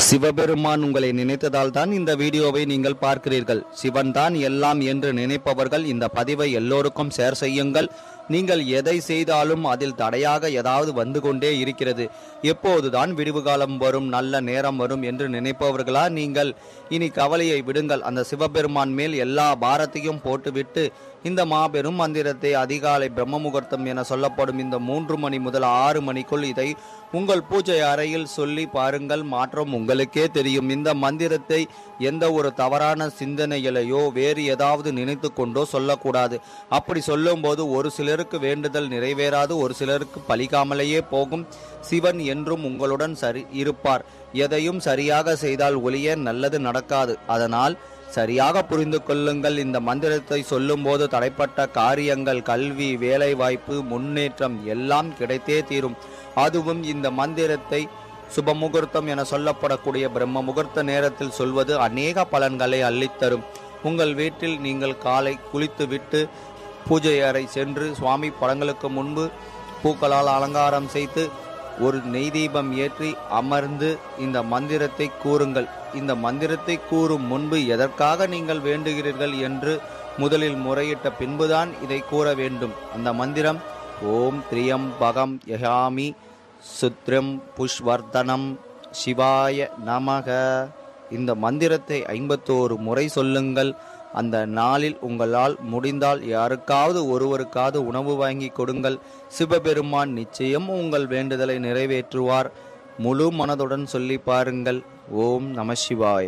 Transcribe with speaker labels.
Speaker 1: சிவபெருமான் உங்களை நினைத்ததால் தான் இந்த வீடியோவை நீங்கள் பார்க்கிறீர்கள். சிவன் தான் எல்லாம் என்று நினைப்பவர்கள் இந்த பதிவை எல்லோருக்கும் ஷேர் செய்யுங்கள். நீங்கள் எதை செய்தாலும் அதில் தடையாக ஏதாவது வந்து கொண்டே இருக்கிறது. எப்போதுதான் விடிவு காலம் வரும், நல்ல நேரம் வரும் என்று நினைப்பவர்களா நீங்கள்? இனி கவலையை விடுங்கள். அந்த சிவபெருமான் மேல் எல்லா பாரத்தையும் போட்டுவிட்டு இந்த மாபெரும் மந்திரத்தை அதிகாலை பிரம்ம முகூர்த்தம் என சொல்லப்படும் இந்த 3 மணி முதல் 6 மணிக்குள் இதை உங்கள் பூஜை அறையில் சொல்லி பாருங்கள். மாற்றம் உங்களுக்கே தெரியும். இந்த மந்திரத்தை எந்த ஒரு தவறான சிந்தனைகளையோ வேறு ஏதாவது நினைத்து கொண்டோ சொல்லக்கூடாது. அப்படி சொல்லும் போது ஒரு சிலருக்கு வேண்டுதல் நிறைவேறாது, ஒரு சிலருக்கு பலிக்காமலேயே போகும். சிவன் என்றும் உங்களுடன் இருப்பார். எதையும் சரியாக செய்தால் ஒழிய நல்லது நடக்காது. அதனால் சரியாக புரிந்து கொள்ளுங்கள். இந்த மந்திரத்தை சொல்லும் போது தடைப்பட்ட காரியங்கள், கல்வி, வேலை வாய்ப்பு, முன்னேற்றம் எல்லாம் கிடைத்தே தீரும். அதுவும் இந்த மந்திரத்தை சுப முகூர்த்தம் என சொல்லப்படக்கூடிய பிரம்ம முகூர்த்த நேரத்தில் சொல்வது அநேக பலன்களை அள்ளித்தரும். உங்கள் வீட்டில் நீங்கள் காலை குளித்துவிட்டு பூஜை அறை சென்று சுவாமி படங்களுக்கு முன்பு பூக்களால் அலங்காரம் செய்து ஒரு நெய் தீபம் ஏற்றி அமர்ந்து இந்த மந்திரத்தை கூறுங்கள். இந்த மந்திரத்தை கூறும் முன்பு எதற்காக நீங்கள் வேண்டுகிறீர்கள் என்று முதலில் முறையிட்ட பின்புதான் இதை கூற வேண்டும். அந்த மந்திரம் ஓம் திரியம்பகம் யஜாமி சுத்ரம் புஷ்வர்தனம் சிவாய நமக. இந்த மந்திரத்தை 51 முறை சொல்லுங்கள். அந்த நாளில் உங்களால் முடிந்தால் யாருக்காவது ஒருவருக்காவது உணவு வாங்கி கொடுங்கள். சிவபெருமான் நிச்சயம் உங்கள் வேண்டுதலை நிறைவேற்றுவார். முழு மனதுடன் சொல்லி பாருங்கள். ஓம் நம சிவாய.